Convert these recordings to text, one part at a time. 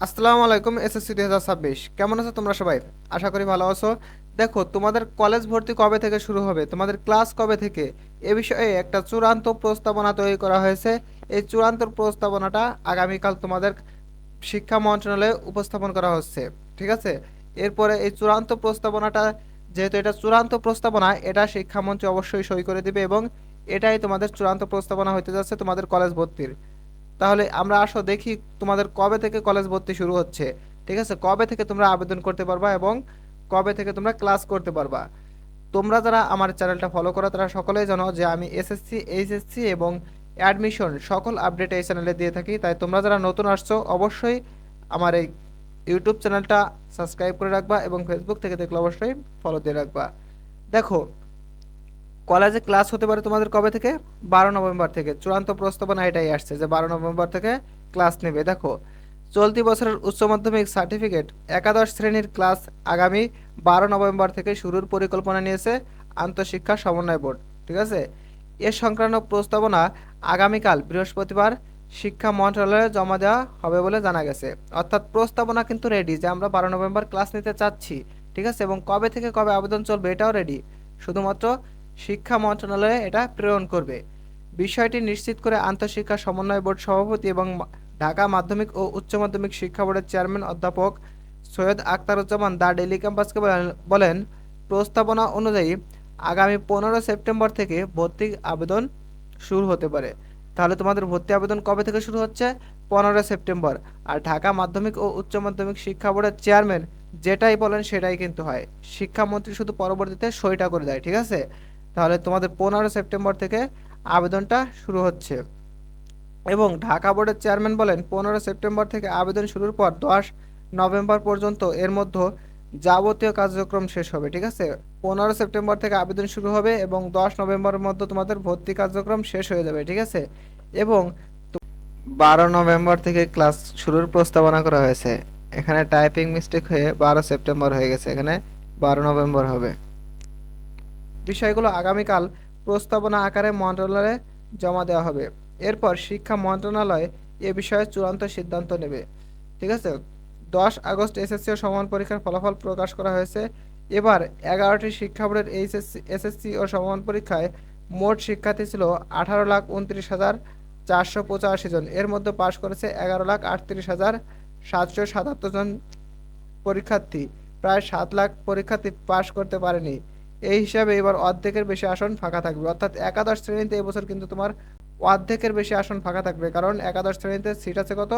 আসসালামু আলাইকুম। এসএসসি 2026 কেমন আছো তোমরা সবাই? আশা করি ভালো আছো। দেখো, তোমাদের কলেজ ভর্তি কবে থেকে শুরু হবে, তোমাদের ক্লাস কবে থেকে, এ বিষয়ে একটা চূড়ান্ত প্রস্তাবনা তৈরি করা হয়েছে। এই চূড়ান্ত প্রস্তাবনাটা আগামীকাল তোমাদের শিক্ষা মন্ত্রণালয়ে উপস্থাপন করা হচ্ছে। ঠিক আছে? এরপরে এই চূড়ান্ত প্রস্তাবনাটা, যেহেতু এটা চূড়ান্ত প্রস্তাবনা, এটা শিক্ষামন্ত্রী অবশ্যই সই করে দিবে এবং এটাই তোমাদের চূড়ান্ত প্রস্তাবনা হতে যাচ্ছে তোমাদের কলেজ ভর্তির। তাহলে আমরা আসো দেখি তোমাদের কবে থেকে কলেজ ভর্তি শুরু হচ্ছে। ঠিক আছে, কবে থেকে তোমরা আবেদন করতে পারবা এবং কবে থেকে তোমরা ক্লাস করতে পারবা। তোমরা যারা আমার চ্যানেলটা ফলো করো তারা সকলেই জানো যে আমি এসএসসি, এইচএসসি এবং অ্যাডমিশন সকল আপডেট এই চ্যানেলে দিয়ে থাকি। তাই তোমরা যারা নতুন আসছো অবশ্যই আমার এই ইউটিউব চ্যানেলটা সাবস্ক্রাইব করে রাখবা এবং ফেসবুক থেকে দেখলে অবশ্যই ফলো দিয়ে রাখবা। দেখো, কলেজে ক্লাস হতে পারে তোমাদের কবে থেকে? 12 নভেম্বর থেকে চূড়ান্ত প্রস্তাবনা এটাই আসছে যে 12 নভেম্বর থেকে ক্লাস নেবে। দেখো, চলতি বছরের উচ্চ মাধ্যমিক সার্টিফিকেট একাদশ শ্রেণীর ক্লাস আগামী 12 নভেম্বর থেকে শুরুর পরিকল্পনা নিয়েছে আন্তঃশিক্ষা সমন্বয় বোর্ড। ঠিক আছে, এ সংক্রান্ত প্রস্তাবনা আগামীকাল বৃহস্পতিবার শিক্ষা মন্ত্রণালয়ে জমা দেওয়া হবে বলে জানা গেছে। অর্থাৎ প্রস্তাবনা কিন্তু রেডি যে আমরা 12 নভেম্বর ক্লাস নিতে চাচ্ছি। ঠিক আছে, এবং কবে থেকে কবে আবেদন চলবে এটাও রেডি। শুধুমাত্র শিক্ষা মন্ত্রণালয়ে এটা প্রেরণ করবে। বিষয়টি নিশ্চিত করে আন্তঃশিক্ষা সমন্বয় বোর্ড সভাপতি এবং ঢাকা মাধ্যমিক ও উচ্চ মাধ্যমিক শিক্ষা বোর্ডের চেয়ারম্যান অধ্যাপক সৈয়দ আখতারুজ্জামান দা ডেইলি ক্যাম্পাসকে বলেন, প্রস্তাবনা অনুযায়ী আগামী 15 সেপ্টেম্বর থেকে ভর্তি আবেদন শুরু হতে পারে। তাহলে তোমাদের ভর্তি আবেদন কবে থেকে শুরু হচ্ছে? 15 সেপ্টেম্বর। আর ঢাকা মাধ্যমিক ও উচ্চ মাধ্যমিক শিক্ষা বোর্ডের চেয়ারম্যান যেটাই বলেন সেটাই কিন্তু হয়। শিক্ষামন্ত্রী শুধু পরবর্তীতে সইটা করে দেয়। ঠিক আছে, তাহলে তোমাদের 15 সেপ্টেম্বর থেকে আবেদনটা শুরু হচ্ছে। এবং ঢাকা বোর্ডের চেয়ারম্যান বলেন, 15 সেপ্টেম্বর থেকে আবেদন শুরুর পর 10 নভেম্বর পর্যন্ত এর মধ্যে যাবতীয় কার্যক্রম শেষ হবে। ঠিক আছে, 15 সেপ্টেম্বর থেকে আবেদন শুরু হবে এবং 10 নভেম্বরের মধ্যে তোমাদের ভর্তি কার্যক্রম শেষ হয়ে যাবে। ঠিক আছে, এবং 12 নভেম্বর থেকে ক্লাস শুরুর প্রস্তাবনা করা হয়েছে। এখানে টাইপিং মিস্টেক হয়ে 12 সেপ্টেম্বর হয়ে গেছে, এখানে 12 নভেম্বর হবে। বিষয়গুলো আগামীকাল প্রস্তাবনা আকারে মন্ত্রণালয়ে জমা দেওয়া হবে। এরপর শিক্ষা মন্ত্রণালয় এ বিষয়ে চূড়ান্ত সিদ্ধান্ত নেবে। ঠিক আছে, 10 আগস্ট এসএসসি ও সমান পরীক্ষার ফলাফল প্রকাশ করা হয়েছে। এবার 11টি শিক্ষা বোর্ডের এইচএসসি, এসএসসি ও সমান পরীক্ষায় মোট শিক্ষার্থী ছিল 18,29,485 জন। এর মধ্যে পাশ করেছে 11,38,777 জন পরীক্ষার্থী। প্রায় 7 লাখ পরীক্ষার্থী পাশ করতে পারেনি। এই হিসাবে এবার অর্ধেকের বেশি আসন ফাঁকা থাকবে। অর্থাৎ একাদশ শ্রেণীতে এবছর কিন্তু তোমার অর্ধেকের বেশি আসন ফাঁকা থাকবে, কারণ একাদশ শ্রেণীতে সিট আছে কত?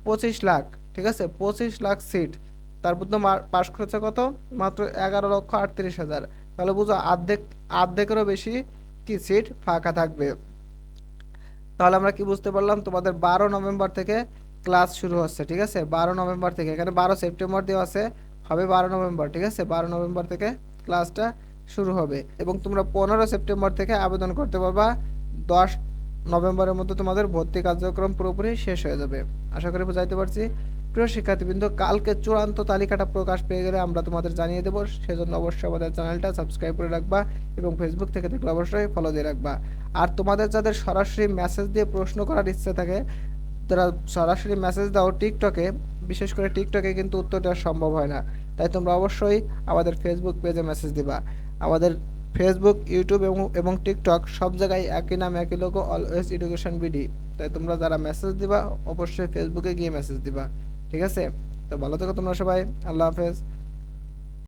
25 লাখ। ঠিক আছে, 25 লাখ সিট। তার মধ্যে পাশ করেছে কত? মাত্র 11,38,000। তাহলে বুঝো অর্ধেকেরও বেশি কি সিট ফাঁকা থাকবে। তাহলে আমরা কি বুঝতে পারলাম? তোমাদের 12 নভেম্বর থেকে ক্লাস শুরু হচ্ছে। ঠিক আছে, 12 নভেম্বর থেকে, এখানে 12 সেপ্টেম্বর দেওয়া আছে, হবে 12 নভেম্বর। ঠিক আছে, 12 নভেম্বর থেকে ক্লাসটা শুরু হবে এবং তোমরা 15 সেপ্টেম্বর থেকে আবেদন করতে পারবা। 10 নভেম্বরের মধ্যে তোমাদের ভর্তি কার্যক্রম পুরোপুরি শেষ হয়ে যাবে। আশা করি বুঝাইতে পারছি। প্রিয় শিক্ষার্থীবৃন্দ, কালকে চূড়ান্ত তালিকাটা প্রকাশ পেয়ে গেলে আমরা তোমাদের জানিয়ে দেবো। সেজন্য অবশ্যই আমাদের চ্যানেলটা সাবস্ক্রাইব করে রাখবা এবং ফেসবুক থেকে দেখলে অবশ্যই ফলো দিয়ে রাখবা। আর তোমাদের যাদের সরাসরি মেসেজ দিয়ে প্রশ্ন করার ইচ্ছে থাকে, তারা সরাসরি মেসেজ দাও টিকটকে। বিশেষ করে টিকটকে কিন্তু উত্তর দেওয়া সম্ভব হয় না। তাই তোমরা অবশ্যই আমাদের ফেসবুক পেজে মেসেজ দিবা। আমাদের ফেসবুক, ইউটিউব এবং টিকটক সব জায়গায় একই নাম, একই লোগো, অলওয়েজ এডুকেশন বিডি। তাই তোমরা যারা মেসেজ দিবা অবশ্যই ফেসবুকে গিয়ে মেসেজ দিবা। ঠিক আছে, তো ভালো থেকো তোমরা সবাই। আল্লাহ হাফেজ।